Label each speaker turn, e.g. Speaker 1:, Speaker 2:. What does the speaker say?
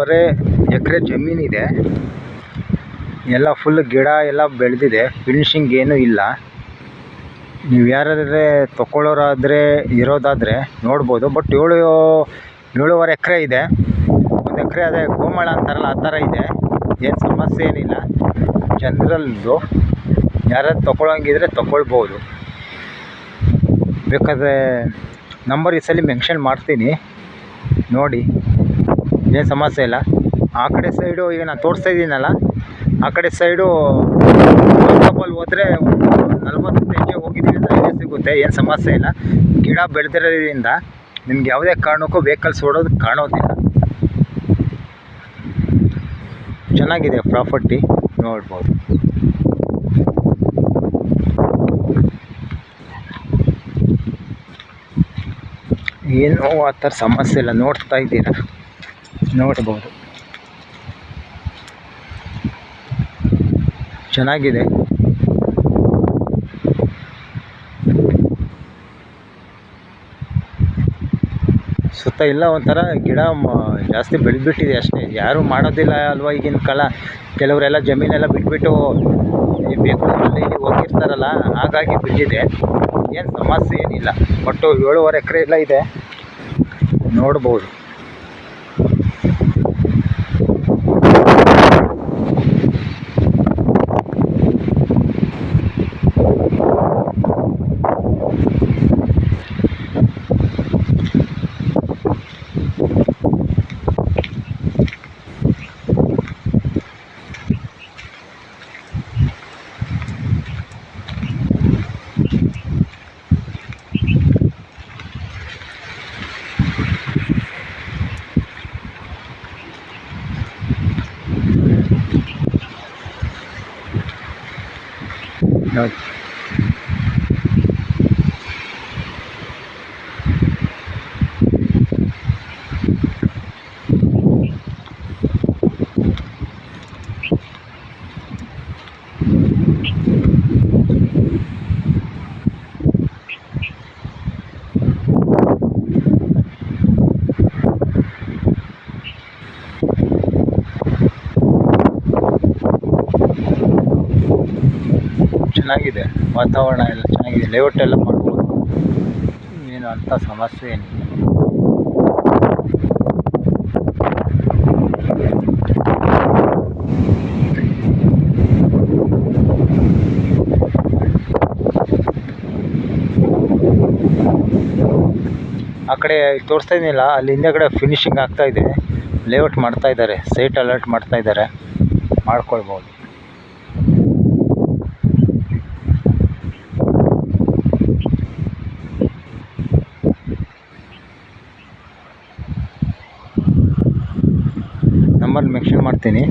Speaker 1: 7.5 ಎಕರೆ ಜಮೀನಿದೆ. ಎಲ್ಲ ಫುಲ್ ಗಿಡ ಎಲ್ಲ ಬೆಳೆದಿದೆ. ಫಿನಿಶಿಂಗ್ ಏನೂ ಇಲ್ಲ. ನೀವು ಯಾರಾದ್ರೆ ಇರೋದಾದರೆ ನೋಡ್ಬೋದು. ಬಟ್ 7.5 ಎಕರೆ ಇದೆ. 1 ಎಕರೆ ಅದೇ ಗೋಮಾಳ ಅಂತಾರಲ್ಲ ಆ ಥರ ಇದೆ. ಏನು ಸಮಸ್ಯೆ ಏನಿಲ್ಲ. ಜನರಲ್ದು ಯಾರಾದ್ರು ತೊಗೊಳಂಗಿದ್ರೆ ತೊಗೊಳ್ಬೋದು. ಬೇಕಾದರೆ ನಂಬರ್ ಈ ಸಲ ಮೆನ್ಷನ್ ಮಾಡ್ತೀನಿ, ನೋಡಿ. ಏನು ಸಮಸ್ಯೆ ಇಲ್ಲ. ಆ ಕಡೆ ಸೈಡು ಈಗ ನಾನು ತೋರಿಸ್ತಾ ಇದ್ದೀನಲ್ಲ, ಆ ಕಡೆ ಸೈಡು ವಾಟ್ಸಪ್ಪಲ್ಲಿ ಹೋದರೆ 40 ಹೆಜ್ಜೆ ಹೋಗಿದ್ದೀವಿ ಅಂತ ಐಡಿಯಾ ಸಿಗುತ್ತೆ. ಏನು ಸಮಸ್ಯೆ ಇಲ್ಲ. ಗಿಡ ಬೆಳೆದಿರೋದ್ರಿಂದ ನಿಮ್ಗೆ ಯಾವುದೇ ಕಾರಣಕ್ಕೂ ವೆಹಿಕಲ್ಸ್ ಓಡೋದು ಕಾಣೋದಿಲ್ಲ. ಚೆನ್ನಾಗಿದೆ ಪ್ರಾಪರ್ಟಿ, ನೋಡ್ಬೋದು. ಏನೋ ಆ ಥರ ಸಮಸ್ಯೆ ಇಲ್ಲ. ನೋಡ್ತಾ ಇದ್ದೀರಾ, ನೋಡ್ಬೋದು. ಚೆನ್ನಾಗಿದೆ. ಸುತ್ತ ಇಲ್ಲ ಒಂಥರ ಗಿಡ ಜಾಸ್ತಿ ಬೆಳೆದ್ಬಿಟ್ಟಿದೆ ಅಷ್ಟೇ. ಯಾರೂ ಮಾಡೋದಿಲ್ಲ ಅಲ್ವಾ ಈಗಿನ ಕಾಲ. ಕೆಲವರೆಲ್ಲ ಜಮೀನೆಲ್ಲ ಬಿಟ್ಬಿಟ್ಟು ಬೆಂಗಳೂರಲ್ಲಿ ಇಲ್ಲಿ ಹೋಗಿರ್ತಾರಲ್ಲ, ಹಾಗಾಗಿ ಬಿಟ್ಟಿದೆ. ಏನು ಸಮಸ್ಯೆ ಏನಿಲ್ಲ. ಒಟ್ಟು 7.5 ಎಕರೆ ಎಲ್ಲ ಇದೆ, ನೋಡ್ಬೋದು. ನೋಡಿ, ಚೆನ್ನಾಗಿದೆ. ವಾತಾವರಣ ಎಲ್ಲ ಚೆನ್ನಾಗಿದೆ. ಲೇಔಟ್ ಎಲ್ಲ ಮಾಡ್ಬೋದು. ಏನು ಅಂಥ ಸಮಸ್ಯೆ ಏನಿಲ್ಲ. ಆ ಕಡೆ ತೋರಿಸ್ತಾ ಇದೀನಿಲ್ಲ, ಅಲ್ಲಿ ಹಿಂದೆಗಡೆ ಫಿನಿಶಿಂಗ್ ಆಗ್ತಾ ಇದೆ. ಲೇಔಟ್ ಮಾಡ್ತಾ ಇದ್ದಾರೆ, ಸೈಟ್ ಅಲರ್ಟ್ ಮಾಡ್ತಾ ಇದ್ದಾರೆ. ಮಾಡ್ಕೊಳ್ಬೋದು. ನಂಬರ್ ಮೆನ್ಷನ್ ಮಾಡ್ತೀನಿ.